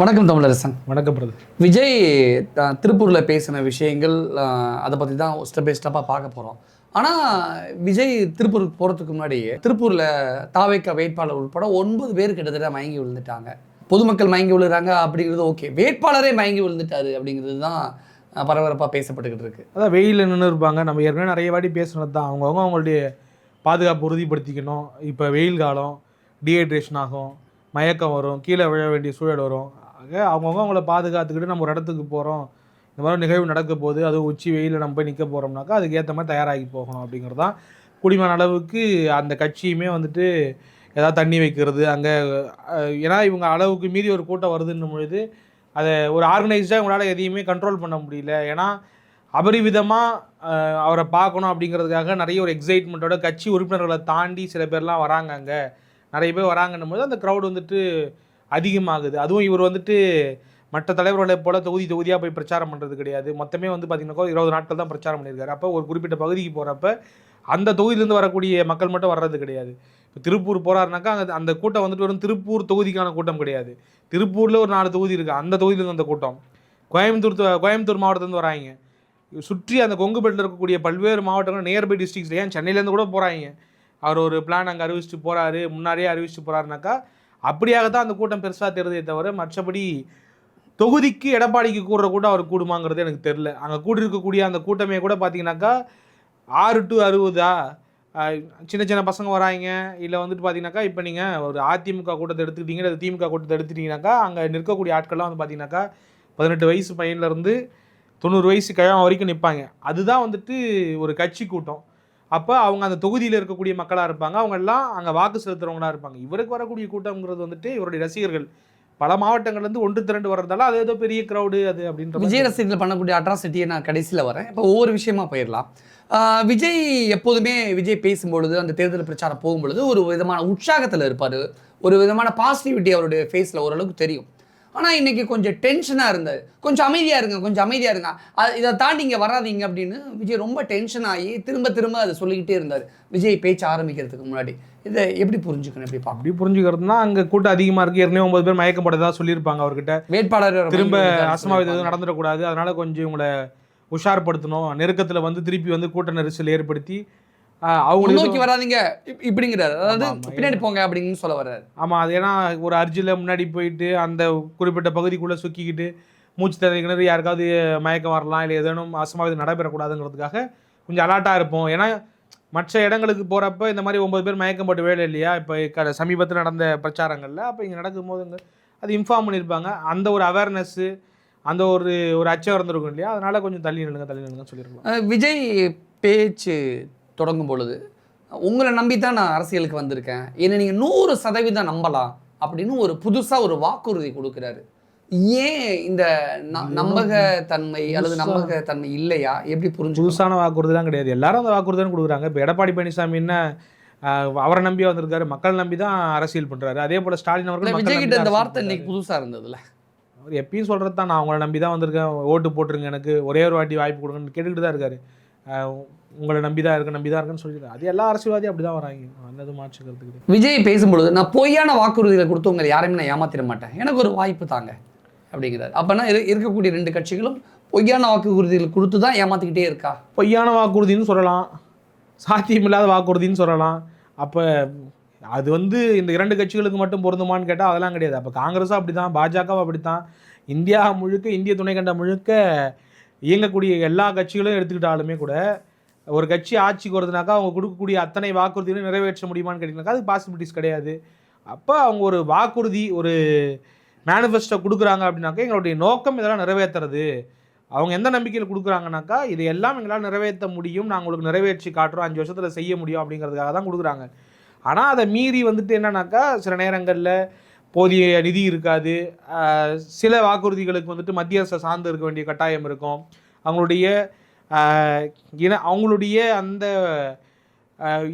வணக்கம் தமிழரசன். வணக்கம் பிரதர். விஜய் திருப்பூரில் பேசின விஷயங்கள் அதை பற்றி தான் ஸ்டெப் பை ஸ்டெப்பாக பார்க்க போகிறோம். ஆனால் விஜய் திருப்பூருக்கு போகிறதுக்கு முன்னாடி திருப்பூரில் தாவேக்கா வேட்பாளர் உட்பட 9 பேர் கிட்டத்தட்ட மயங்கி விழுந்துட்டாங்க. பொதுமக்கள் மயங்கி விழுறாங்க அப்படிங்கிறது ஓகே, வேட்பாளரே மயங்கி விழுந்துட்டாரு அப்படிங்கிறது தான் பரபரப்பாக பேசப்பட்டுக்கிட்டு இருக்கு. அதான் வெயிலில் நின்று இருப்பாங்க. நம்ம ஏற்கனவே நிறைய வாட்டி பேசுனது தான். அவங்களுடைய பாதுகாப்பு உறுதிப்படுத்திக்கணும். இப்போ வெயில் காலம், டீஹைட்ரேஷன் ஆகும், மயக்கம் வரும், கீழே விழ வேண்டிய சூழல் வரும். அவங்கள பாதுகாத்துக்கிட்டு நம்ம ஒரு இடத்துக்கு போகிறோம், இந்த மாதிரி நிகழ்வு நடக்க போகுது, அதுவும் உச்சி வெயிலில் நம்ம போய் நிற்க போகிறோம்னாக்கா அதுக்கு ஏற்ற மாதிரி தயாராகி போகணும் அப்படிங்கிறது தான். குடிமான அளவுக்கு அந்த கட்சியுமே வந்துட்டு ஏதாவது தண்ணி வைக்கிறது அங்கே, ஏன்னா இவங்க அளவுக்கு மீறி ஒரு கூட்டம் வருதுன்னும் பொழுது அதை ஒரு ஆர்கனைஸ்டாக இவங்களால் எதையுமே கண்ட்ரோல் பண்ண முடியல. ஏன்னா அபரிவிதமாக அவரை பார்க்கணும் அப்படிங்கிறதுக்காக நிறைய ஒரு எக்ஸைட்மெண்ட்டோட கட்சி உறுப்பினர்களை தாண்டி சில பேர்லாம் வராங்க, அங்கே நிறைய பேர் வராங்கன்னும் போது அந்த க்ரௌட் வந்துட்டு அதிகமாகுது. அதுவும் இவர் வந்துட்டு மற்ற தலைவர்களை போல் தொகுதியாக போய் பிரச்சாரம் பண்ணுறது கிடையாது. மொத்தமே வந்து பார்த்திங்கனாக்கா 20 நாட்கள் தான் பிரச்சாரம் பண்ணியிருக்காரு. அப்போ ஒரு குறிப்பிட்ட பகுதிக்கு போகிறப்ப அந்த தொகுதியிலேருந்து வரக்கூடிய மக்கள் மட்டும் வர்றது கிடையாது. இப்போ திருப்பூர் போகிறாருனாக்கா அந்த கூட்டம் வந்துட்டு வரும் திருப்பூர் தொகுதிக்கான கூட்டம் கிடையாது. திருப்பூரில் ஒரு 4 தொகுதி இருக்குது, அந்த தொகுதியிலேருந்து அந்த கூட்டம். கோயம்புத்தூர் மாவட்டத்துலேருந்து வராங்க. சுற்றி அந்த கொங்கு பெல்ட்டில் இருக்கக்கூடிய பல்வேறு மாவட்டங்கள் நியர்பை டிஸ்ட்ரிக்ஸ், ஏன் சென்னையிலேருந்து கூட போகிறாங்க. அவர் ஒரு பிளான் அங்கே அறிவிச்சிட்டு போகிறாரு, முன்னாடியே அறிவிச்சிட்டு போகிறாருனாக்கா அப்படியாகத்தான் அந்த கூட்டம் பெருசாக தெரியுதே தவிர மற்றபடி தொகுதிக்கு எடப்பாடிக்கு கூடுற கூட்டம் அவர் கூடுமாங்கிறது எனக்கு தெரில. அங்கே கூடி இருக்கக்கூடிய அந்த கூட்டமே கூட பார்த்தீங்கன்னாக்கா 6 to 60 சின்ன சின்ன பசங்க வராங்க. இல்லை வந்துட்டு பார்த்தீங்கன்னாக்கா இப்போ நீங்கள் ஒரு அதிமுக கூட்டத்தை எடுத்துக்கிட்டீங்க, அது திமுக கூட்டத்தை எடுத்துக்கிட்டிங்கனாக்கா அங்கே நிற்கக்கூடிய ஆட்கள்லாம் வந்து பார்த்தீங்கன்னாக்கா 18 வயசு பையன்லேருந்து 90 வயசு கிழமை வரைக்கும் நிற்பாங்க. அதுதான் வந்துட்டு ஒரு கட்சி கூட்டம். அப்போ அவங்க அந்த தொகுதியில் இருக்கக்கூடிய மக்களாக இருப்பாங்க, அவங்க எல்லாம் அங்கே வாக்கு செலுத்துறவங்களாக இருப்பாங்க. இவருக்கு வரக்கூடிய கூட்டம்ங்கிறது வந்துட்டு இவருடைய ரசிகர்கள் பல மாவட்டங்கள்லேருந்து 1 திரண்டு வர்றதால அது ஏதோ பெரிய க்ரௌடு அது அப்படின்ற விஜய் ரசிகர்கள் பண்ணக்கூடிய அட்ராசிட்டியை நான் கடைசியில் வரேன். இப்போ ஒவ்வொரு விஷயமா போயிடலாம். விஜய் எப்போதுமே விஜய் பேசும்பொழுது அந்த தேர்தல் பிரச்சாரம் போகும்பொழுது ஒரு விதமான உற்சாகத்தில் இருப்பார், ஒரு விதமான பாசிட்டிவிட்டி அவருடைய ஃபேஸில் ஓரளவுக்கு தெரியும். ஆனால் இன்றைக்கி கொஞ்சம் டென்ஷனாக இருந்தார். கொஞ்சம் அமைதியாக இருங்க, இதை தாண்டி இங்கே வராதிங்க அப்படின்னு விஜய் ரொம்ப டென்ஷன் ஆகி திரும்ப அதை சொல்லிக்கிட்டே இருந்தார் விஜய் பேச்சு ஆரம்பிக்கிறதுக்கு முன்னாடி. இதை எப்படி புரிஞ்சுக்கணும்? எப்படி புரிஞ்சுக்கிறதுனா அங்கே கூட்டம் அதிகமாக இருக்குது, ஏற்கனவே 9 பேர் மயக்கப்பட்டதாக சொல்லியிருப்பாங்க அவர்கிட்ட. வேட்பாளர் திரும்ப அசம்பாவிதம் எதுவும் நடந்துடக்கூடாது, அதனால் கொஞ்சம் இவங்களை உஷார்படுத்தணும், நெருக்கத்தில் வந்து திருப்பி வந்து கூட்ட நெரிசல் ஏற்படுத்தி அவங்க நோக்கி வராதிங்க இப்படிங்கிறாரு, அதாவது பின்னாடி போங்க அப்படின்னு சொல்ல வர்றாரு. ஆமாம், அது ஏன்னா ஒரு அர்ஜியில் முன்னாடி போயிட்டு அந்த குறிப்பிட்ட பகுதிக்குள்ளே சுக்கிக்கிட்டு மூச்சு திணறி யாருக்காவது மயக்கம் வரலாம், இல்லை ஏதேனும் அசம்பாவிதம் நடைபெறக்கூடாதுங்கிறதுக்காக கொஞ்சம் அலர்ட்டாக இருப்போம். ஏன்னா மற்ற இடங்களுக்கு போகிறப்ப இந்த மாதிரி 9 பேர் மயக்கம் போட்டு வேலை இல்லையா இப்போ சமீபத்தில் நடந்த பிரச்சாரங்களில், அப்போ இங்கே நடக்கும்போதுங்க அது இன்ஃபார்ம் பண்ணியிருப்பாங்க. அந்த ஒரு அவேர்னஸ்ஸு, அந்த ஒரு அச்சம் இருந்திருக்கும் இல்லையா, அதனால் கொஞ்சம் தள்ளி நில்லுங்க சொல்லியிருக்கலாம். விஜய் பேச்சு தொடங்கும் பொழுது உங்களை நம்பி தான் நான் அரசியலுக்கு வந்திருக்கேன், என்னை நீங்கள் 100% நம்பலாம் அப்படின்னு ஒரு புதுசாக ஒரு வாக்குறுதி கொடுக்குறாரு. ஏன் இந்த நம்பகத்தன்மை அல்லது நம்பகத்தன்மை இல்லையா? எப்படி புரிஞ்சு? புதுசான வாக்குறுதிலாம் கிடையாது, எல்லாரும் அந்த வாக்குறுதி தான் கொடுக்குறாங்க. இப்போ எடப்பாடி பழனிசாமி என்ன அவரை நம்பி வந்திருக்காரு, மக்கள் நம்பி தான் அரசியல் பண்ணுறாரு. அதே போல் ஸ்டாலின் அவர்கள் விஜய் கிட்ட இந்த வார்த்தை இன்னைக்கு புதுசாக இருந்ததுல, அவர் எப்பயும் சொல்கிறது தான், நான் உங்களை நம்பி தான் வந்திருக்கேன், ஓட்டு போட்டுருங்க, எனக்கு ஒரே ஒரு வாட்டி வாய்ப்பு கொடுங்கன்னு கேட்டுக்கிட்டு தான் இருக்காரு. உங்களை நம்பி தான் இருக்குன்னு சொல்லியிருக்காரு. அது எல்லா அரசியல்வாதியும் அப்படி தான் வராங்க, அந்த மாற்றுக்கிறதுக்கு. விஜய் பேசும்பொழுது நான் பொய்யான வாக்குறுதிகளை கொடுத்து உங்களை யாரையுமே நான் ஏமாத்திட மாட்டேன், எனக்கு ஒரு வாய்ப்பு தாங்க அப்படிங்கிறார். அப்போனா இருக்கக்கூடிய 2 கட்சிகளும் பொய்யான வாக்குறுதிகள் கொடுத்து தான் ஏமாற்றிக்கிட்டே இருக்கா? பொய்யான வாக்குறுதின்னு சொல்லலாம், சாத்தியமில்லாத வாக்குறுதின்னு சொல்லலாம். அப்போ அது வந்து இந்த 2 கட்சிகளுக்கு மட்டும் பொருந்துமான்னு கேட்டால் அதெல்லாம் கிடையாது. அப்போ காங்கிரஸும் அப்படி தான், பாஜகவும் அப்படி தான், இந்தியா முழுக்க, இந்திய துணைக்கண்டம் முழுக்க இயங்கக்கூடிய எல்லா கட்சிகளும் எடுத்துக்கிட்டாலுமே கூட ஒரு கட்சி ஆட்சிக்கு வருதுனாக்கா அவங்க கொடுக்கக்கூடிய அத்தனை வாக்குறுதிகளும் நிறைவேற்ற முடியுமான்னு கேட்டிங்கனாக்கா அது பாசிபிலிட்டிஸ் கிடையாது. அப்போ அவங்க ஒரு வாக்குறுதி, ஒரு மேனிஃபெஸ்டோ கொடுக்குறாங்க அப்படின்னாக்கா எங்களுடைய நோக்கம் இதெல்லாம் நிறைவேற்றுறது. அவங்க எந்த நம்பிக்கையில் கொடுக்குறாங்கனாக்கா இது எல்லாம் எங்களால் நிறைவேற்ற முடியும், நாங்கள் உங்களுக்கு நிறைவேற்றி காட்டுறோம், 5 வருஷத்தில் செய்ய முடியும் அப்படிங்கிறதுக்காக தான் கொடுக்குறாங்க. ஆனால் அதை மீறி வந்துட்டு என்னன்னாக்கா சில நேரங்களில் போதிய நிதி இருக்காது, சில வாக்குறுதிகளுக்கு வந்துட்டு மத்திய அரசை சார்ந்து இருக்க வேண்டிய கட்டாயம் இருக்கும், அவங்களுடைய அந்த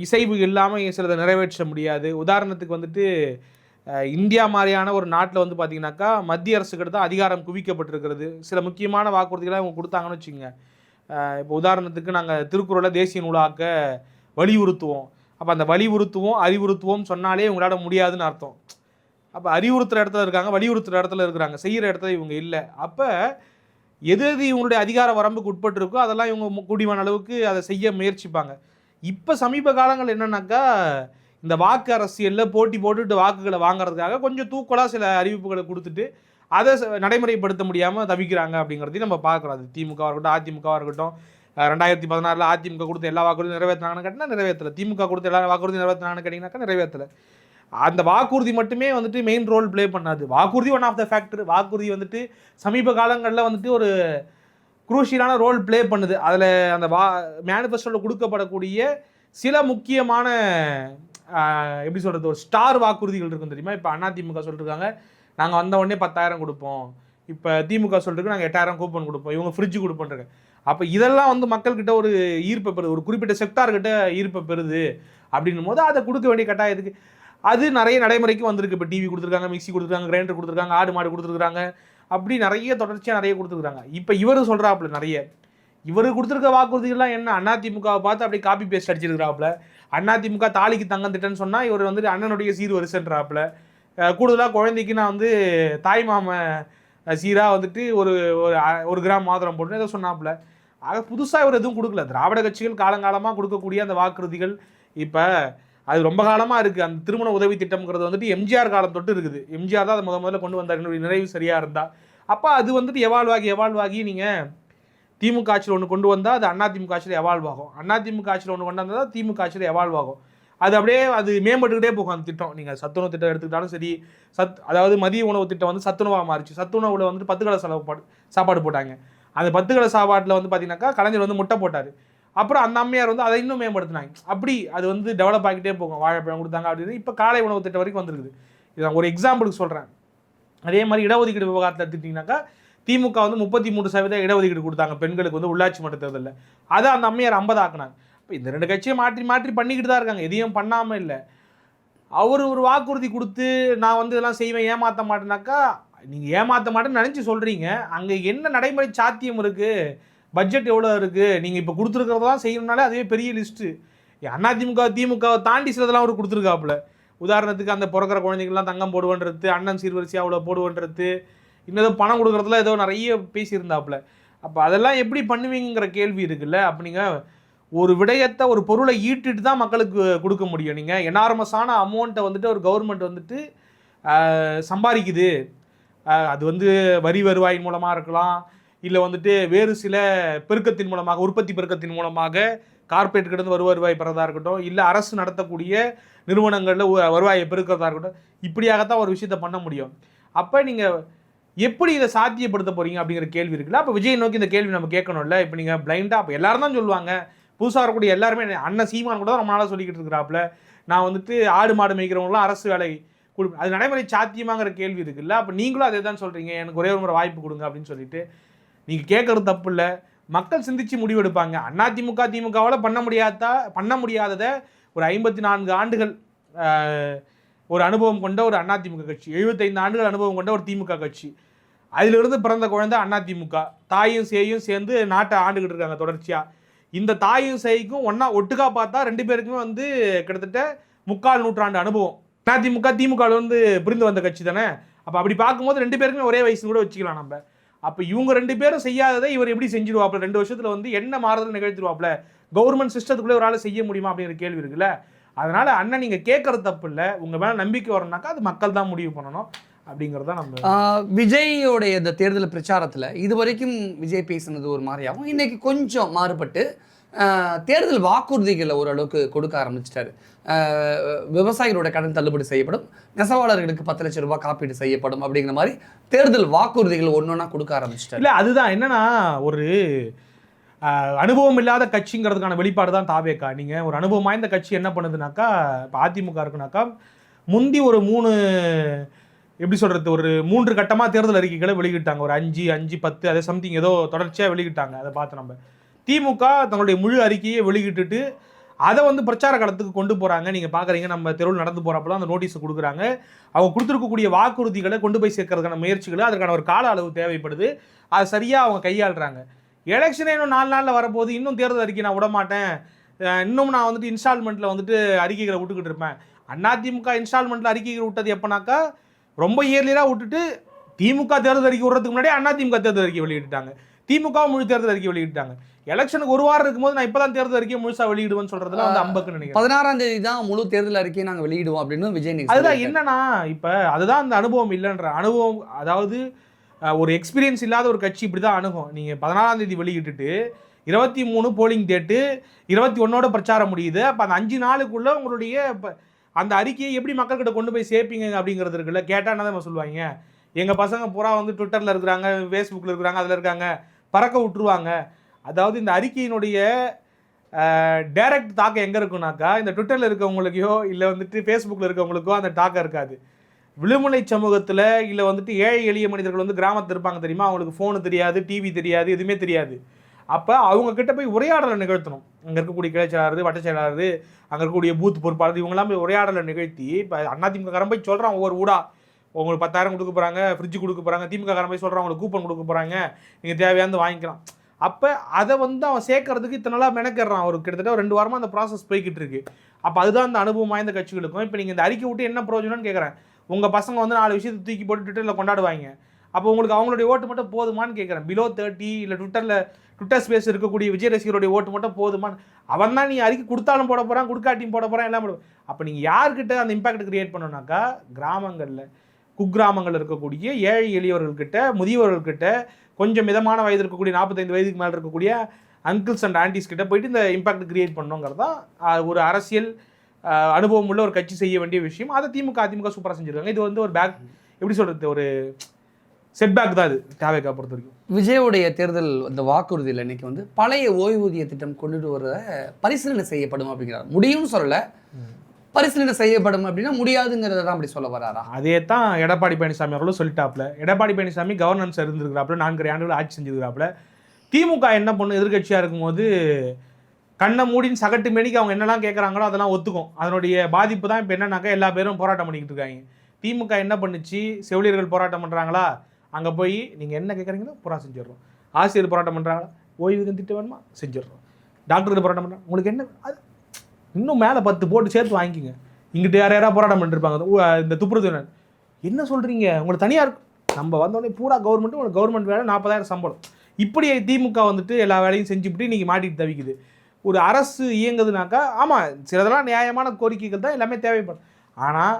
இசைவு இல்லாமல் சிலதை நிறைவேற்ற முடியாது. உதாரணத்துக்கு வந்துட்டு இந்தியா மாதிரியான ஒரு நாட்டில் வந்து பார்த்திங்கனாக்கா மத்திய அரசுக்கிட்ட தான் அதிகாரம் குவிக்கப்பட்டிருக்கிறது. சில முக்கியமான வாக்குறுதிகளை அவங்க கொடுத்தாங்கன்னு வச்சுக்கோங்க. இப்போ உதாரணத்துக்கு நாங்கள் திருக்குறளை தேசிய நூலாக்க வலியுறுத்துவோம். அப்போ அந்த வலியுறுத்துவோம் அறிவுறுத்துவோம் சொன்னாலே உங்களால் முடியாதுன்னு அர்த்தம். அப்போ அறிவுறுத்துகிற இடத்துல இருக்காங்க, வலியுறுத்துகிற இடத்துல இருக்கிறாங்க, செய்கிற இடத்துல இவங்க இல்லை. அப்போ எது எது இவங்களுடைய அதிகார வரம்புக்கு உட்பட்டு இருக்கோ அதெல்லாம் இவங்க கூடியமான அளவுக்கு அதை செய்ய முயற்சிப்பாங்க. இப்போ சமீப காலங்கள் என்னன்னாக்கா, இந்த வாக்கு அரசியலில் போட்டி போட்டுட்டு வாக்குகளை வாங்குறதுக்காக கொஞ்சம் தூக்கலாக சில அறிவிப்புகளை கொடுத்துட்டு அதை நடைமுறைப்படுத்த முடியாமல் தவிக்கிறாங்க அப்படிங்கிறதையும் நம்ம பார்க்குறோம். அது திமுகவாக இருக்கட்டும், அதிமுகவாக இருக்கட்டும். 2016 அதிமுக கொடுத்த எல்லா வாக்குறுதியும் நிறைவேற்றினாங்கன்னு கேட்டால் நிறைவேற்றலை. திமுக கொடுத்த எல்லா வாக்குறுதியும் நிறைவேற்றினாங்கன்னு கேட்டிங்கனாக்கா நிறைவேற்றலை. அந்த வாக்குறுதி மட்டுமே வந்துட்டு மெயின் ரோல் ப்ளே பண்ணாது. வாக்குறுதி ஒன் ஆஃப் த ஃபேக்டர். வாக்குறுதி வந்துட்டு சமீப காலங்களில் வந்துட்டு ஒரு குரூஷியலான ரோல் ப்ளே பண்ணுது. அதில் அந்த மேனிஃபெஸ்டோவில் கொடுக்கப்படக்கூடிய சில முக்கியமான எப்படி சொல்கிறது, ஒரு ஸ்டார் வாக்குறுதிகள் இருக்கும் தெரியுமா? இப்போ அதிமுக சொல்லிட்டுருக்காங்க நாங்கள் வந்த உடனே 10,000 கொடுப்போம். இப்போ திமுக சொல்லிட்டு நாங்கள் 8,000 கூப்பன் கொடுப்போம், இவங்க ஃப்ரிட்ஜு கொடுப்போன்றாங்க. அப்போ இதெல்லாம் வந்து மக்கள்கிட்ட ஒரு ஈர்ப்பை பெறுது, ஒரு குறிப்பிட்ட செக்டார்கிட்ட ஈர்ப்பை பெறுது. அப்படின்னும் போது அதை கொடுக்க வேண்டிய கட்டாயத்துக்கு அது நிறைய நடைமுறைக்கு வந்திருக்கு. இப்போ டிவி கொடுத்துருக்காங்க, மிக்சி கொடுத்துருக்காங்க, கிரைண்டர் கொடுத்துருக்காங்க, ஆடு மாடு கொடுத்துருக்காங்க, அப்படி நிறைய தொடர்ச்சியாக நிறைய கொடுத்துருக்காங்க. இப்போ இவர் சொல்கிறாப்புல நிறைய இவர் கொடுத்துருக்க வாக்குறுதிகள்லாம் என்ன, அதிமுகவை பார்த்து அப்படியே காப்பி பேஸ்ட் அடிச்சிருக்கிறாப்புல. அதிமுக தாலிக்கு தங்கம் திட்டம்னு சொன்னால் இவர் வந்துட்டு அண்ணனுடைய சீர் வரிசைன்றாப்புல. கூடுதலாக குழந்தைக்கு நான் வந்து தாய் மாம சீராக வந்துட்டு ஒரு கிராம் மாத்திரம் போட்டு ஏதோ சொன்னாப்புல. ஆக புதுசாக இவர் எதுவும் கொடுக்கல. திராவிட கட்சிகள் காலங்காலமாக கொடுக்கக்கூடிய அந்த வாக்குறுதிகள் இப்போ அது ரொம்ப காலமாக இருக்குது. அந்த திருமண உதவி திட்டம்ங்கிறது வந்துட்டு எம்ஜிஆர் காலம் தொட்டு இருக்குது. எம்ஜிஆர் தான் அதை முதல்ல கொண்டு வந்தார், என்னுடைய நிறைவு சரியாக இருந்தால். அப்போ அது வந்துட்டு எவால்வ் ஆகி நீங்கள் திமுக ஆட்சியில் ஒன்று கொண்டு வந்தால் அது அதிமுக ஆட்சியில் எவால்வ் ஆகும். அதிமுக ஆட்சியில் ஒன்று கொண்டு வந்தால் திமுக ஆட்சியில் எவால்வ் ஆகும். அது அப்படியே அது மேம்பட்டுக்கிட்டே போகும் அந்த திட்டம். நீங்கள் சத்துணவு திட்டம் எடுத்துக்கிட்டாலும் சரி, அதாவது மதிய உணவு திட்டம் வந்து சத்துணவாக மாறிச்சு. சத்துணவில் வந்துட்டு 10 கிலோ சாப்பாடு போட்டாங்க. அந்த 10 கிலோ சாப்பாட்டில் வந்து பார்த்தீங்கன்னாக்கா கலைஞர் வந்து முட்டை போட்டார். அப்புறம் அந்த அம்மையார் வந்து அதை இன்னும் மேம்படுத்தினாங்க. அப்படி அது வந்து டெவலப் ஆகிட்டே போகும். வாழைப்பழம் கொடுத்தாங்க அப்படின்னு இப்போ காலை உணவு திட்டம் வரைக்கும் வந்துருக்குது. இது நான் ஒரு எக்ஸாம்பிளுக்கு சொல்கிறேன். அதே மாதிரி இடஒதுக்கீடு விவகாரத்தில் எடுத்துக்கிட்டிங்கனாக்கா திமுக வந்து 33% இடஒதுக்கீடு கொடுத்தாங்க பெண்களுக்கு வந்து உள்ளாட்சி மன்ற தேர்தலில். அதை அந்த அம்மையார் 50 ஆக்குனாங்க. இப்போ இந்த 2 கட்சியும் மாற்றி பண்ணிக்கிட்டு தான் இருக்காங்க, எதையும் பண்ணாமல் இல்லை. அவர் ஒரு வாக்குறுதி கொடுத்து நான் வந்து இதெல்லாம் செய்வேன், ஏமாற்ற மாட்டேனாக்கா, நீங்கள் ஏமாற்ற மாட்டேன்னு நினச்சி சொல்கிறீங்க. அங்கே என்ன நடைமுறை சாத்தியம் இருக்குது, பட்ஜெட் எவ்வளோ இருக்குது, நீங்கள் இப்போ கொடுத்துருக்கிறதெல்லாம் செய்யணும்னாலே அதுவே பெரிய லிஸ்ட்டு. திமுகவை தாண்டி சிலதெல்லாம் அவர் கொடுத்துருக்காப்புல. உதாரணத்துக்கு அந்த பிறக்கிற குழந்தைங்கள்லாம் தங்கம் போடுவன்றது, அண்ணன் சீர்வரிசையாக அவ்வளோ போடுவன்றது, இன்னும் பணம் கொடுக்குறதுல ஏதோ நிறைய பேசியிருந்தாப்புல. அப்போ அதெல்லாம் எப்படி பண்ணுவீங்கிற கேள்வி இருக்குல்ல. அப்போ நீங்கள் ஒரு விடயத்தை, ஒரு பொருளை ஈட்டுட்டு தான் மக்களுக்கு கொடுக்க முடியும். நீங்கள் எனார்மஸான அமௌண்ட்டை வந்துட்டு ஒரு கவர்மெண்ட் வந்துட்டு சம்பாதிக்குது. அது வந்து வரி வருவாயின் மூலமாக இருக்கலாம், இல்லை வந்துட்டு வேறு சில பெருக்கத்தின் மூலமாக, உற்பத்தி பெருக்கத்தின் மூலமாக கார்பரேட் கிட்ட வருவாய் பெறதா இருக்கட்டும், இல்லை அரசு நடத்தக்கூடிய நிறுவனங்களில் வருவாயை பெருக்கிறதா இருக்கட்டும், இப்படியாகத்தான் ஒரு விஷயத்தை பண்ண முடியும். அப்போ நீங்கள் எப்படி இதை சாத்தியப்படுத்த போகிறீங்க அப்படிங்கிற கேள்வி இருக்குல்ல. அப்போ விஜய் நோக்கி இந்த கேள்வி நம்ம கேட்கணும்ல. இப்போ நீங்கள் பிளைண்டாக அப்போ எல்லாரும் தான் சொல்லுவாங்க, புதுசாக வரக்கூடிய எல்லாருமே, அண்ணன் சீமான் கூட தான் ரொம்ப நாளாக சொல்லிக்கிட்டு இருக்கிறாப்புல, நான் வந்துட்டு ஆடு மாடு மேய்க்கிறவங்களாம் அரசு வேலை கொடுப்பேன். அது நடைமுறை சாத்தியமாங்கிற கேள்வி இருக்குல்ல. அப்போ நீங்களும் அதே தான் சொல்கிறீங்க, எனக்கு ஒரே ஒரு முறை வாய்ப்பு கொடுங்க அப்படின்னு சொல்லிட்டு. நீங்கள் கேட்குறது தப்பு இல்லை, மக்கள் சிந்திச்சு முடிவெடுப்பாங்க. திமுகவால் பண்ண முடியாததை ஒரு 54 ஆண்டுகள் ஒரு அனுபவம் கொண்ட ஒரு அதிமுக கட்சி, 75 ஆண்டுகள் அனுபவம் கொண்ட ஒரு திமுக கட்சி, அதிலிருந்து பிறந்த குழந்தை அதிமுக, தாயும் சேயும் சேர்ந்து நாட்டை ஆண்டுகிட்டு இருக்காங்க தொடர்ச்சியாக. இந்த தாயும் சேய்க்கும் ஒட்டுக்கா பார்த்தா 2 பேருக்குமே வந்து கிட்டத்தட்ட 3/4 நூற்றாண்டு அனுபவம். திமுக வந்து பிரிந்து வந்த கட்சி தானே. அப்போ அப்படி பார்க்கும்போது 2 பேருக்குமே ஒரே வயசு கூட வச்சுக்கலாம் நம்ம. அப்போ இவங்க 2 பேரும் செய்யாததை இவர் எப்படி செஞ்சிருவாப்புல, 2 வருஷத்தில் வந்து என்ன மாறுதல் நிகழ்த்திடுவாப்புல, கவர்மெண்ட் சிஸ்டத்துக்குள்ளே ஒரு ஆள் செய்ய முடியுமா அப்படிங்கிற கேள்வி இருக்குல்ல. அதனால் அண்ணன் நீங்கள் கேட்குறது தப்பு இல்லை, உங்கள் மேலே நம்பிக்கை வரணும்னாக்கா அது மக்கள் தான் முடிவு பண்ணணும் அப்படிங்கிறத நம்ம. விஜயோடைய இந்த தேர்தல் பிரச்சாரத்தில் இது வரைக்கும் விஜய் பேசுனது ஒரு மாதிரியாகவும் இன்னைக்கு கொஞ்சம் மாறுபட்டு தேர்தல் வாக்குறுதிகளை ஓரளவுக்கு கொடுக்க ஆரம்பிச்சிட்டாரு. விவசாயிகளோட கடன் தள்ளுபடி செய்யப்படும், நெசவாளர்களுக்கு 10 லட்சம் ரூபாய் காப்பீடு செய்யப்படும் அப்படிங்கிற மாதிரி தேர்தல் வாக்குறுதிகள் ஒன்றொன்னா கொடுக்க ஆரம்பிச்சிட்டாரு. இல்லை அதுதான் என்னன்னா, ஒரு அனுபவம் இல்லாத கட்சிங்கிறதுக்கான வெளிப்பாடு தான் தாவேக்கா. நீங்கள் ஒரு அனுபவம் வாய்ந்த கட்சி என்ன பண்ணுதுனாக்கா, இப்போ அதிமுக இருக்குனாக்கா முந்தி ஒரு 3 எப்படி சொல்கிறது, ஒரு 3 கட்டமாக தேர்தல் அறிக்கைகளை வெளியிட்டாங்க. ஒரு 5, 10 அதே சம்திங் ஏதோ தொடர்ச்சியாக வெளியிட்டாங்க. அதை பார்த்து நம்ம திமுக தங்களுடைய முழு அறிக்கையை வெளியிட்டுட்டு அதை வந்து பிரச்சார காலத்துக்கு கொண்டு போகிறாங்க. நீங்கள் பார்க்குறீங்க, நம்ம தெருவில் நடந்து போகிறப்பெல்லாம் அந்த நோட்டீஸை கொடுக்குறாங்க. அவங்க கொடுத்துருக்கக்கூடிய வாக்குறுதிகளை கொண்டு போய் சேர்க்கறதுக்கான முயற்சிகளை, அதற்கான ஒரு கால அளவு தேவைப்படுது, அதை சரியாக அவங்க கையாளுறாங்க. எலெக்ஷனே இன்னும் 4 நாளில் வரப்போது, இன்னும் தேர்தல் அறிக்கை நான் விட மாட்டேன், இன்னும் நான் வந்துட்டு இன்ஸ்டால்மெண்ட்டில் வந்துட்டு அறிக்கைகளை விட்டுக்கிட்டு இருப்பேன். அதிமுக இன்ஸ்டால்மெண்ட்டில் அறிக்கைகள் விட்டது எப்போனாக்கா ரொம்ப இயர்லியராக விட்டுட்டு திமுக தேர்தல் அறிக்கை விடுறதுக்கு முன்னாடி அதிமுக தேர்தல் அறிக்கை வெளியிட்டாங்க, திமுக முழு தேர்தல் அறிக்கை வெளியிட்டாங்க. எலெக்ஷனுக்கு ஒரு வாரம் இருக்கும்போது நான் இப்பதான் தேர்தல் அறிக்கையை முழுசா வெளியிடுவேன்னு சொல்றதுல வந்து அம்பக்குன்னு நினைக்கிறேன். 16ஆம் தேதி தான் முழு தேர்தல் அறிக்கையை நாங்க வெளியிடுவோம் அப்படின்னு விஜய். அதுதான் என்னன்னா, இப்ப அதுதான் அந்த அனுபவம் இல்லைன்ற அனுபவம். அதாவது ஒரு எக்ஸ்பீரியன்ஸ் இல்லாத ஒரு கட்சி இப்படிதான் அணுகும். நீங்க 16ஆம் தேதி வெளியிட்டுட்டு 23 போலிங் டேட்டு 21 பிரச்சாரம் முடியுது. அப்ப அந்த 5 நாளுக்குள்ள உங்களுடைய அந்த அறிக்கையை எப்படி மக்கள்கிட்ட கொண்டு போய் சேர்ப்பீங்க அப்படிங்கிறது இருக்குல்ல. கேட்டா என்ன சொல்லுவாங்க, எங்க பசங்க பூரா வந்து ட்விட்டர்ல இருக்கிறாங்க, ஃபேஸ்புக்ல இருக்கிறாங்க, அதுல இருக்காங்க, பறக்க விட்டுருவாங்க. அதாவது இந்த அறிக்கையினுடைய டைரக்ட் தாக்கம் எங்கே இருக்குனாக்கா, இந்த ட்விட்டரில் இருக்கவங்களுக்கோ இல்லை வந்துட்டு ஃபேஸ்புக்கில் இருக்கவங்களுக்கோ அந்த தாக்கம் இருக்காது. விழுமுனை சமூகத்தில் இல்லை வந்துட்டு ஏழை எளிய மனிதர்கள் வந்து கிராமத்தில் இருப்பாங்க தெரியுமா, அவங்களுக்கு ஃபோனு தெரியாது, டிவி தெரியாது, எதுவுமே தெரியாது. அப்போ அவங்கக்கிட்ட போய் உரையாடலை நிகழ்த்தணும். அங்கே இருக்கக்கூடிய கிளை செயலாளர், வட்ட செயலாளர், அங்கே இருக்கக்கூடிய பூத் பொறுப்பாளர், இவங்கெல்லாம் போய் உரையாடலை நிகழ்த்தி இப்போ அதிமுக காரன் போய் சொல்கிறான் ஒவ்வொரு ஊடா உங்களுக்கு 10,000 கொடுக்க போகிறாங்க, ஃப்ரிட்ஜ் கொடுக்க போகிறாங்க, திமுக காரன் போய் சொல்கிறான் உங்களுக்கு கூப்பன் கொடுக்க போகிறாங்க, நீங்கள் தேவையானது வாங்கிக்கலாம். அப்போ அதை வந்து அவன் சேர்க்கறதுக்கு இத்தனை நாளாக மெனக்கிடுறான். ஒரு கிட்டத்தட்ட 2 வாரமாக அந்த ப்ராசஸ் போய்கிட்டு இருக்கு. அப்போ அதுதான் அந்த அனுபவம் வாய்ந்த கட்சிகளுக்கும். இப்போ நீங்கள் இந்த அறிக்கை விட்டு என்ன பிரயோஜனம்னு கேட்குறேன். உங்கள் பசங்க வந்து 4 விஷயத்தை தூக்கி போட்டு ட்விட்டரில் கொண்டாடுவாங்க. அப்போ உங்களுக்கு அவங்களுடைய ஓட்டு மட்டும் போதுமான்னு கேட்குறேன். பிலோ 30 இல்லை ட்விட்டர் ஸ்பேஸ் இருக்கக்கூடிய விஜய் ரசிகருடைய ஓட்டு மட்டும் போதுமான்னு. அவன் தான் நீ அறிக்கை கொடுத்தாலும் போட போகிறான், கொடுக்காட்டியும் போட போகிறான், எல்லாம் போட. அப்போ நீங்கள் யார்கிட்ட அந்த இம்பாக்ட் கிரியேட் பண்ணணும்னாக்கா, கிராமங்களில் குக்கிராமங்கள் இருக்கக்கூடிய ஏழை எளியவர்கள்கிட்ட, முதியவர்கள்கிட்ட, கொஞ்சம் மிதமான வயது இருக்கக்கூடிய 45 வயதுக்கு மேலே இருக்கக்கூடிய அங்கிள்ஸ் அண்ட் ஆண்டிஸ் கிட்ட போயிட்டு இந்த இம்பாக்ட் கிரியேட் பண்ணணுங்கிறது தான் ஒரு அரசியல் அனுபவம் உள்ள ஒரு கட்சி செய்ய வேண்டிய விஷயம். அதை அதிமுக சூப்பராக செஞ்சுருக்காங்க. இது வந்து ஒரு பேக், எப்படி சொல்கிறது, ஒரு செட்பேக் தான் இது தேவைக்கா பொறுத்த வரைக்கும். விஜயோடைய தேர்தல் அந்த வாக்குறுதியில் இன்னைக்கு வந்து பழைய ஓய்வூதிய திட்டம் கொண்டுட்டு வர பரிசீலனை செய்யப்படும் அப்படிங்கிறார். முடியும்னு சொல்லலை, பரிசீலனை செய்யப்படும் அப்படின்னா முடியாதுங்கிறத தான் அப்படி சொல்ல வராரா? அதே தான் எடப்பாடி பழனிசாமி அவர்களும் சொல்லிட்டாப்ல. எடப்பாடி பழனிசாமி கவர்னன்ஸ் இருந்திருக்கிறாப்புல, 4 ஆண்டுகள் ஆட்சி செஞ்சிருக்கிறாப்புல. திமுக என்ன பண்ணும், எதிர்கட்சியாக இருக்கும்போது கண்ணை மூடின்னு சகட்டு மேனிக்கு அவங்க என்னெல்லாம் கேட்குறாங்களோ அதெல்லாம் ஒத்துக்கும். அதனுடைய பாதிப்பு தான் இப்போ என்னன்னாக்கா எல்லா பேரும் போராட்டம் பண்ணிக்கிட்டு இருக்காங்க. திமுக என்ன பண்ணுச்சு, செவிலியர்கள் போராட்டம் பண்ணுறாங்களா, அங்கே போய் நீங்கள் என்ன கேட்குறீங்களோ பூரா செஞ்சிடறோம். ஆசிரியர் போராட்டம் பண்ணுறாங்களா, ஓய்வூதியம் திட்டம் வேணுமா செஞ்சிடறோம். டாக்டர்கள் போராட்டம் பண்ணுறாங்க, உங்களுக்கு என்ன அது இன்னும் மேலே 10 போட்டு சேர்த்து வாங்கிக்கிங்க. இங்கிட்ட யாராவது போராட்டம் பண்ணிருப்பாங்க, இந்த துப்புரவு என்ன சொல்கிறீங்க, உங்களுக்கு தனியாக இருக்கும். நம்ம வந்தோடனே பூரா கவர்மெண்ட்டு, உங்களுக்கு கவர்மெண்ட் வேலை 40,000 சம்பளம். இப்படி திமுக வந்துட்டு எல்லா வேலையும் செஞ்சுவிட்டு நீங்கள் மாட்டிட்டு தவிக்குது. ஒரு அரசு இயங்குதுனாக்கா, ஆமாம் சிலதெல்லாம் நியாயமான கோரிக்கைகள் தான் எல்லாமே தேவைப்படும். ஆனால்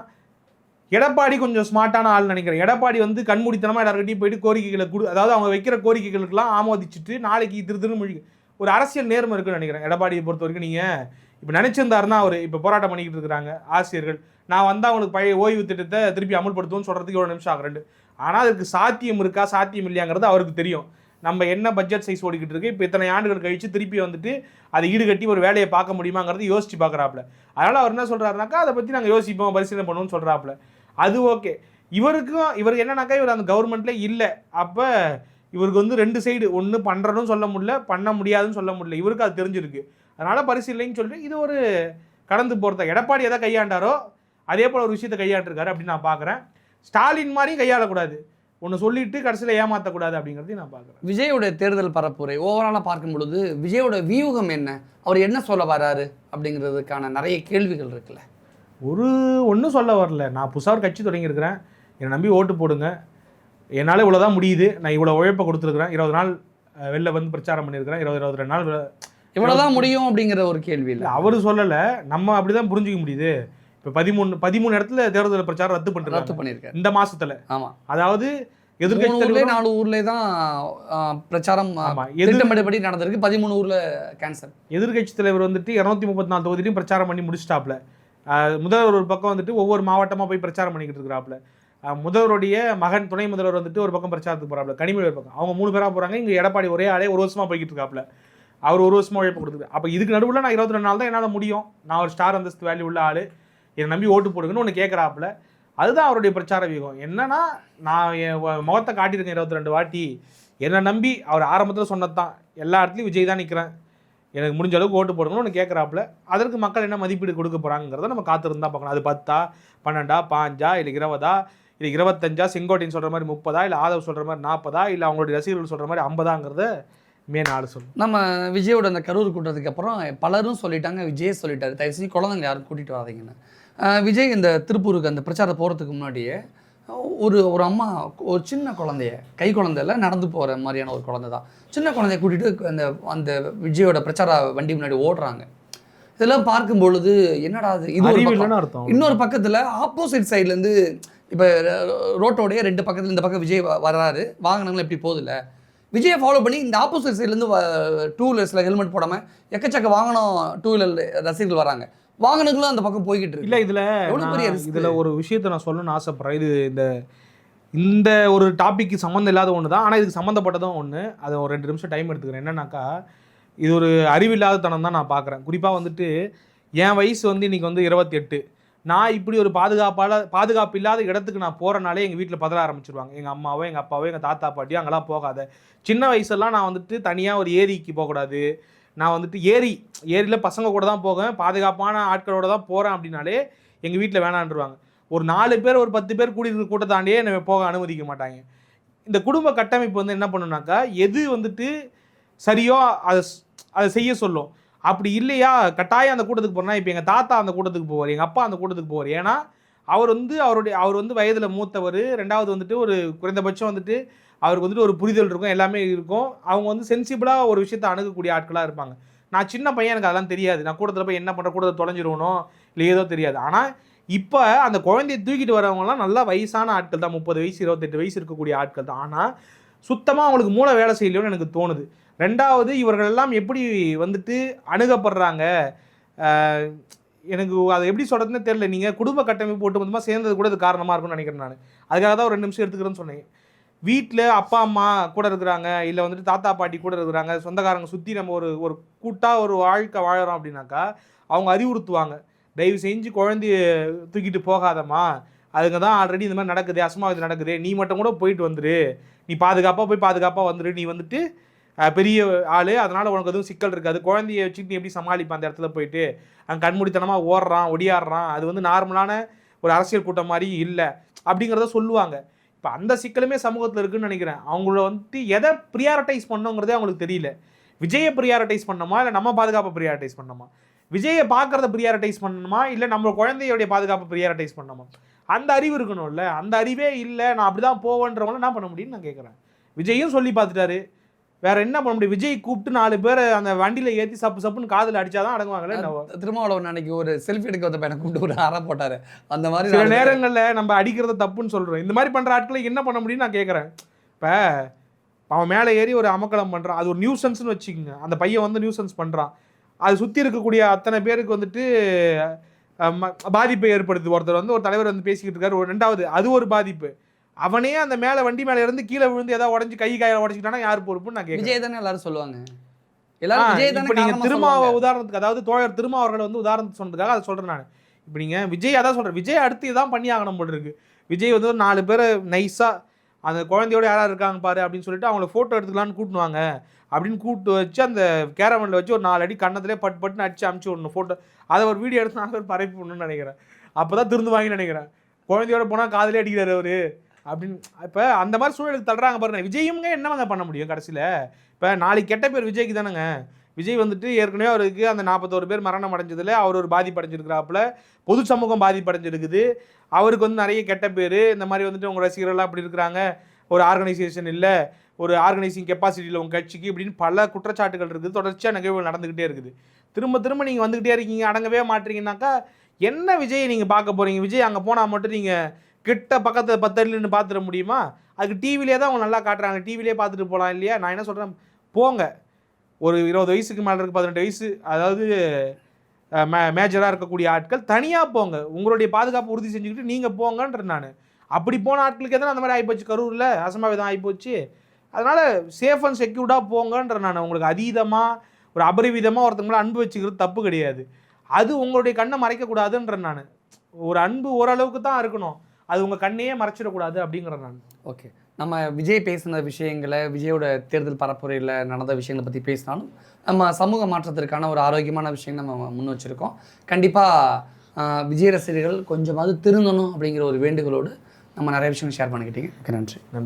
எடப்பாடி கொஞ்சம் ஸ்மார்ட்டான ஆள் நினைக்கிறேன். எடப்பாடி வந்து கண்மூடித்தனமாக எல்லாருக்கிட்டையும் போயிட்டு கோரிக்கைகளை அதாவது அவங்க வைக்கிற கோரிக்கைகளுக்கெல்லாம் ஆமோதிச்சுட்டு நாளைக்கு திருன்னு மொழி ஒரு அரசியல் நேர்மை இருக்குன்னு நினைக்கிறேன். எடப்பாடியை பொறுத்த வரைக்கும் நீங்கள் இப்போ நினச்சிருந்தாருன்னா, அவர் இப்போ போராட்டம் பண்ணிக்கிட்டு இருக்கிறாங்க ஆசிரியர்கள், நான் வந்து அவங்களுக்கு பழைய ஓய்வு திட்டத்தை திருப்பி அமல்படுத்துவோன்னு சொல்கிறதுக்கு 1 நிமிஷம் ஆகும் 2. ஆனால் அதுக்கு சாத்தியம் இருக்கா சாத்தியம் இல்லையாங்கிறது அவருக்கு தெரியும். நம்ம என்ன பட்ஜெட் சைஸ் ஓடிக்கிட்டு இருக்கு, இப்போ இத்தனை ஆண்டுகள் கழித்து திருப்பி வந்துட்டு அதை ஈடுகட்டி ஒரு வேலையை பார்க்க முடியுமாங்கிறது யோசிச்சு பார்க்குறாப்புல. அதனால் அவர் என்ன சொல்கிறாருனாக்கா, அதை பற்றி நாங்கள் யோசிப்போம், பரிசீலனை பண்ணுவோம்னு சொல்கிறாப்புல. அது ஓகே. இவருக்கு என்னன்னாக்கா, இவர் அந்த கவர்மெண்ட்டில் இல்லை. அப்போ இவருக்கு வந்து 2 சைடு, ஒன்று பண்ணுறதும் சொல்ல முடியல, பண்ண முடியாதுன்னு சொல்ல முடியல. இவருக்கு அது தெரிஞ்சிருக்கு. அதனால் பரிசீலனைன்னு சொல்லிட்டு இது ஒரு கடந்து போகிறதா. எடப்பாடி எதை கையாண்டாரோ அதே போல் ஒரு விஷயத்தை கையாண்டிருக்காரு அப்படின்னு நான் பார்க்குறேன். ஸ்டாலின் மாதிரியும் கையாளக்கூடாது, ஒன்று சொல்லிட்டு கடைசியில் ஏமாற்றக்கூடாது அப்படிங்கிறதையும் நான் பார்க்குறேன். விஜயோட தேர்தல் பரப்புரை ஓவராலாக பார்க்கும் பொழுது விஜயோட வியூகம் என்ன, அவர் என்ன சொல்ல வராரு அப்படிங்கிறதுக்கான நிறைய கேள்விகள் இருக்குல்ல. ஒன்றும் சொல்ல வரல. நான் புதுசாக ஒரு கட்சி தொடங்கியிருக்கிறேன், என்னை நம்பி ஓட்டு போடுங்க, என்னால் இவ்வளோ தான் முடியுது, நான் இவ்வளோ உழைப்பை கொடுத்துருக்குறேன், 20 நாள் வெளில வந்து பிரச்சாரம் பண்ணியிருக்கிறேன், 22 நாள் இவ்வளோதான் முடியும் அப்படிங்கிற ஒரு கேள்வி இல்லை. அவர் சொல்லலை, நம்ம அப்படி தான் புரிஞ்சிக்க முடியுது. இப்போ 13 இடத்துல தேர்தல் பிரச்சாரம் ரத்து பண்ணிருக்காரு இந்த மாசத்துல. ஆமா, அதாவது எதிர்கட்சி 4 ஊர்ல தான் பிரச்சாரம் திட்டமிட்டபடி நடந்திருக்கு, 13 ஊர்ல கேன்சல். எதிர்கட்சி தலைவர் வந்துட்டு 234 தொகுதியிலையும் பிரச்சாரம் பண்ணி முடிச்சிட்டாப்ல. முதல்வர் ஒரு பக்கம் வந்துட்டு ஒவ்வொரு மாவட்டமாக போய் பிரச்சாரம் பண்ணிக்கிட்டு இருக்கிறாப்புல. முதல்வருடைய மகன் துணை முதல்வர் வந்துட்டு ஒரு பக்கம் பிரச்சாரத்துக்கு போகிறாப்புல, கனிமொழி ஒரு பக்கம், அவங்க 3 பேராக போகிறாங்க. இங்கே எடப்பாடி ஒரே ஆளே 1 வருஷமாக போய்கிட்டு இருக்காப்புல. அவர் 1 வருஷமாக உழைப்பு கொடுத்துருக்கு. அப்போ இதுக்கு நடுவில் நான் 22 நாள் தான் என்னால் முடியும், நான் ஒரு ஸ்டார் அந்தஸ்து வேல்யூ உள்ள ஆள், என்னை நம்பி ஓட்டு போடுங்கன்னு ஒன்று கேட்குறாப்புல. அதுதான் அவருடைய பிரச்சார வியூகம். என்னன்னா, நான் என் முகத்தை காட்டியிருக்கேன் 22 வாட்டி, என்னை நம்பி அவர் ஆரம்பத்தில் சொன்னது தான், எல்லா இடத்துலையும் விஜய் தான் நிற்கிறேன், எனக்கு முடிஞ்ச அளவுக்கு ஓட்டு போடுங்கன்னு ஒன்று கேட்குறாப்புல. அதற்கு மக்கள் என்ன மதிப்பீடு கொடுக்க போகிறாங்கிறத நம்ம காத்திருந்தா பார்க்கணும். அது 10, 12, 5 இல்லை 20, இல்லை 25, செங்கோட்டையன் சொல்கிற மாதிரி 30, இல்லை ஆதவ் சொல்கிற மாதிரி 40, இல்லை அவங்களுடைய ரசிகர்கள் சொல்கிற மாதிரி 50ங்கிறத நாடு சொல்லணும். நம்ம விஜயோட அந்த கரூர் கூட்டத்துக்கு அப்புறம் பலரும் சொல்லிட்டாங்க, விஜய் சொல்லிட்டாரு, தயவு செஞ்சு குழந்தைங்க யாரும் கூட்டிகிட்டு வராதீங்கன்னு. விஜய் இந்த திருப்பூருக்கு அந்த பிரச்சாரம் போகிறதுக்கு முன்னாடியே ஒரு ஒரு அம்மா ஒரு சின்ன குழந்தைய, கை குழந்தைல நடந்து போகிற மாதிரியான ஒரு குழந்தை தான், சின்ன குழந்தைய கூட்டிகிட்டு அந்த அந்த விஜயோட பிரச்சார வண்டி முன்னாடி ஓடுறாங்க. இதெல்லாம் பார்க்கும் பொழுது என்னடா இது ஒரு பக்கம். அர்த்தம். இன்னொரு பக்கத்தில் ஆப்போசிட் சைட்லேருந்து இப்போ ரோட்டோடைய 2 பக்கத்தில் இந்த பக்கம் விஜய் வர்றாரு, வாகனங்கள் எப்படி போகுதுல்ல, விஜயை ஃபாலோ பண்ணி இந்த ஆப்போசிட் சைட்லேருந்து 2 வீலர்ஸில் ஹெல்மெட் போடாமல் எக்கச்சக்க வாகனம் 2 வீலர் ரசிகர்கள் வராங்க, வாகனங்களும் அந்த பக்கம் போய்கிட்டு இருக்கு. இல்லை இதில் ஒரு விஷயத்தை நான் சொல்லணும்னு ஆசைப்படுறேன். இது இந்த ஒரு டாபிக்கு சம்மந்தம் இல்லாத ஒன்று தான், ஆனால் இதுக்கு சம்மந்தப்பட்டதும் ஒன்று. அதை ஒரு 2 நிமிஷம் டைம் எடுத்துக்கிறேன். என்னன்னாக்கா, இது ஒரு அறிவில்லாதத்தனம் தான் நான் பார்க்குறேன். குறிப்பாக வந்துட்டு என் வயசு இன்றைக்கி 28. நான் இப்படி ஒரு பாதுகாப்பு இல்லாத இடத்துக்கு நான் போகிறனாலே எங்கள் வீட்டில் பதற ஆரம்பிச்சிருவாங்க. எங்கள் அம்மாவோ எங்கள் அப்பாவோ எங்கள் தாத்தா பாட்டியோ அங்கெல்லாம் போகாத. சின்ன வயசுலாம் நான் தனியாக ஒரு ஏரிக்கு போகக்கூடாது, நான் ஏரியில் பசங்க கூட தான் போவேன், பாதுகாப்பான ஆட்களோட தான் போகிறேன் அப்படின்னாலே எங்கள் வீட்டில் வேணான்றுவாங்க. ஒரு 4 பேர் ஒரு 10 பேர் கூடி இருக்கிற கூட்டத்தாண்டியே என்னை போக அனுமதிக்க மாட்டாங்க. இந்த குடும்ப கட்டமைப்பு என்ன பண்ணுனாக்கா, எது சரியோ அதை செய்ய சொல்லும். அப்படி இல்லையா கட்டாயம் அந்த கூட்டத்துக்கு போகிறனா, இப்போ எங்கள் தாத்தா அந்த கூட்டத்துக்கு போவார், எங்கள் அப்பா அந்த கூட்டத்துக்கு போவார். ஏன்னா அவர் வயதில் மூத்தவர். ரெண்டாவது ஒரு குறைந்தபட்சம் அவருக்கு ஒரு புரிதல் இருக்கும், எல்லாமே இருக்கும். அவங்க சென்சிபிளாக ஒரு விஷயத்தை அணுகக்கூடிய ஆட்களாக இருப்பாங்க. நான் சின்ன பையன், எனக்கு அதெல்லாம் தெரியாது. நான் கூட்டத்தில் போய் என்ன பண்ணுற, கூட்டத்தை தொலைஞ்சிருவணும் இல்லை ஏதோ தெரியாது. ஆனால் இப்போ அந்த குழந்தையை தூக்கிட்டு வரவங்கலாம் நல்லா வயசான ஆட்கள் தான், 30 வயசு 28 வயசு இருக்கக்கூடிய ஆட்கள் தான். ஆனால் சுத்தமாக அவங்களுக்கு மூளை வேலை செய்யலையோன்னு எனக்கு தோணுது. ரெண்டாவது, இவர்கள் எல்லாம் எப்படி அணுகப்படுறாங்க, எனக்கு அதை எப்படி சொல்கிறதுன்னு தெரியல. நீங்கள் குடும்ப கட்டமைப்பு போட்டு மொத்தமாக சேர்ந்தது கூட இது காரணமாக இருக்கும்னு நினைக்கிறேன். நான் அதுக்காக தான் ஒரு 2 நிமிஷம் எடுத்துக்கிறேன்னு சொன்னேன். வீட்டில் அப்பா அம்மா கூட இருக்கிறாங்க, இல்லை தாத்தா பாட்டி கூட இருக்கிறாங்க, சொந்தக்காரங்க சுற்றி நம்ம ஒரு கூட்டாக ஒரு வாழ்க்கை வாழறோம் அப்படின்னாக்கா அவங்க அறிவுறுத்துவாங்க, தயவு செஞ்சு குழந்தைய தூக்கிட்டு போகாதம்மா, அதுங்க தான் ஆல்ரெடி இந்த மாதிரி நடக்குது, அசம்பாவிதம் நடக்குது, நீ மட்டும் கூட போயிட்டு வந்துரு, நீ பாதுகாப்பாக வந்துரு, நீ பெரிய ஆள், அதனால் உனக்கு எதுவும் சிக்கல் இருக்காது, குழந்தைய வச்சுட்டு நீ எப்படி சமாளிப்ப அந்த இடத்துல போயிட்டு, அங்கே கண்மூடித்தனமாக ஓடுறான் ஒடியாடுறான், அது நார்மலான ஒரு அரசியல் கூட்டம் மாதிரி இல்லை அப்படிங்கிறத சொல்லுவாங்க. இப்போ அந்த சிக்கலுமே சமூகத்தில் இருக்குன்னு நினைக்கிறேன். அவங்கள எதை ப்ரியாரிட்டைஸ் பண்ணோங்கிறதே அவங்களுக்கு தெரியல. விஜயை ப்ரியாரிட்டைஸ் பண்ணணுமா, இல்லை நம்ம பாதுகாப்பை ப்ரியாரிட்டைஸ் பண்ணணுமா, விஜயை பார்க்குறத ப்ரியாரிட்டைஸ் பண்ணணுமா, இல்லை நம்ம குழந்தையோடைய பாதுகாப்பை ப்ரியாரிட்டைஸ் பண்ணணுமா, அந்த அறிவு இருக்கணும்ல. அந்த அறிவே இல்லை, நான் அப்படி தான் போவேன்றவங்கள என்ன பண்ண முடியும்னு நான் கேட்குறேன். விஜயும் சொல்லி பார்த்துட்டாரு, வேற என்ன பண்ண முடியும்? விஜய் கூப்பிட்டு 4 பேரை அந்த வண்டியில ஏற்றி சப்புன்னு காதில் அடிச்சாதான் அடங்குவாங்களே. திருமாவளவன் அன்னைக்கு ஒரு செல்ஃபி எடுக்க வந்த பையனை கூப்பிட்டு ஒரு அறை போட்டாரு. அந்த மாதிரி சில நேரங்களில் நம்ம அடிக்கிறத தப்புன்னு சொல்றோம். இந்த மாதிரி பண்ற ஆட்களை என்ன பண்ண முடியும்னு நான் கேட்குறேன். இப்போ அவன் மேலே ஏறி ஒரு அமக்கலம் பண்ணுறான், அது ஒரு நியூசன்ஸ்னு வச்சுக்கோங்க. அந்த பையன் நியூசன்ஸ் பண்ணுறான், அது சுற்றி இருக்கக்கூடிய அத்தனை பேருக்கு பாதிப்பை ஏற்படுத்து. ஒருத்தர் ஒரு தலைவர் பேசிக்கிட்டு இருக்காரு, ரெண்டாவது அது ஒரு பாதிப்பு. அவனே அந்த வண்டி மேலே இருந்து கீழே விழுந்து ஏதாவது உடஞ்சி கை காய உடச்சிக்கிட்டானா யார் பொறுப்புன்னு நான் கேட்குறேன். விஜய் தானே எல்லாரும் சொல்லுவாங்க. இப்போ நீங்கள் திருமாவை உதாரணத்துக்கு, அதாவது தோழர் திருமா அவர்களை உதாரணத்துக்கு சொன்னதுக்காக அதை சொல்கிறேன் நான். இப்போ நீங்கள் விஜய் அதான் சொல்கிறேன், விஜய் அடுத்து இதான் பண்ணி ஆகணும் போட்டு இருக்கு. விஜய் 4 பேர் நைஸாக அந்த குழந்தையோட யாராவது இருக்காங்க பாரு அப்படின்னு சொல்லிட்டு அவங்கள ஃபோட்டோ எடுத்துக்கலான்னு கூட்டுவாங்க அப்படின்னு கூப்பிட்டு வச்சு அந்த கேரவனில் வச்சு ஒரு 4 அடி கண்ணத்திலே பட்டுன்னு அடிச்சு அமுச்சு விடணும் ஃபோட்டோ. அதை ஒரு வீடியோ எடுத்து 4 பேர் பரப்பி விடணும்னு நினைக்கிறேன். அப்போ தான் திருந்து வாங்கின்னு நினைக்கிறேன். குழந்தையோட போனால் காதலே அடிக்கிறாரு அவர் அப்படின்னு. இப்போ அந்த மாதிரி சூழலுக்கு தள்ளுறாங்க பாருங்க. விஜயுங்க என்னவங்க பண்ண முடியும் கடைசியில்? இப்போ நாளைக்கு கெட்ட பேர் விஜய்க்கு தானேங்க. விஜய் ஏற்கனவே அவருக்கு அந்த 41 பேர் மரணம் அடைஞ்சதில் அவர் ஒரு பாதிப்படைஞ்சிருக்கிறாப்புல, பொது சமூகம் பாதிப்படைஞ்சிருக்குது, அவருக்கு நிறைய கெட்ட பேர். இந்த மாதிரி உங்கள் ரசிகர்கள்லாம் அப்படி இருக்கிறாங்க, ஒரு ஆர்கனைசேஷன் இல்லை, ஒரு ஆர்கனைசிங் கெப்பாசிட்டியில் உங்கள் கட்சிக்கு இப்படின்னு பல குற்றச்சாட்டுகள் இருக்குது. தொடர்ச்சியாக நிகழ்வுகள் நடந்துக்கிட்டே இருக்குது. திரும்ப நீங்கள் வந்துக்கிட்டே இருக்கீங்க, அடங்கவே மாட்டீங்கன்னாக்கா என்ன விஜயை நீங்கள் பார்க்க போகிறீங்க? விஜய் அங்கே போனால் மட்டும் நீங்கள் கிட்ட பக்கத்தில் 10 அடியில் பார்த்துட முடியுமா? அதுக்கு டிவிலே தான் அவங்க நல்லா காட்டுறாங்க, டிவிலே பார்த்துட்டு போகலாம் இல்லையா? நான் என்ன சொல்கிறேன், போங்க. ஒரு 20 வயசுக்கு மேலே இருக்குது, 18 வயசு, அதாவது மேஜராக இருக்கக்கூடிய ஆட்கள் தனியாக போங்க, உங்களுடைய பாதுகாப்பு உறுதி செஞ்சுக்கிட்டு நீங்கள் போங்கன்ற. நான் அப்படி போன ஆட்களுக்கு எதனா அந்த மாதிரி ஆகிப்போச்சு, கரூரில் அசம்பாவிதம் ஆகிப்போச்சு. அதனால் சேஃப் அண்ட் செக்யூர்டாக போங்கன்ற. நான் உங்களுக்கு அதீதமாக ஒரு அபரிவிதமாக ஒருத்தவங்கள அன்பு வச்சுக்கிறது தப்பு கிடையாது, அது உங்களுடைய கண்ணை மறைக்கக்கூடாதுன்ற. நான் ஒரு அன்பு ஓரளவுக்கு தான் இருக்கணும், அது உங்கள் கண்ணையே மறைச்சிடக்கூடாது அப்படிங்கிறேன் நான். ஓகே, நம்ம விஜய் பேசின விஷயங்களை, விஜயோட தேர்தல் பரப்புரையில் நடந்த விஷயங்களை பற்றி பேசினாலும் நம்ம சமூக மாற்றத்திற்கான ஒரு ஆரோக்கியமான விஷயம் நம்ம முன் வச்சுருக்கோம். கண்டிப்பாக விஜய் ரசிகர்கள் கொஞ்சமாவது திருந்தணும் அப்படிங்கிற ஒரு வேண்டுகோளோடு நம்ம நிறைய விஷயங்கள் ஷேர் பண்ணிக்கிட்டீங்க. ஓகே, நன்றி.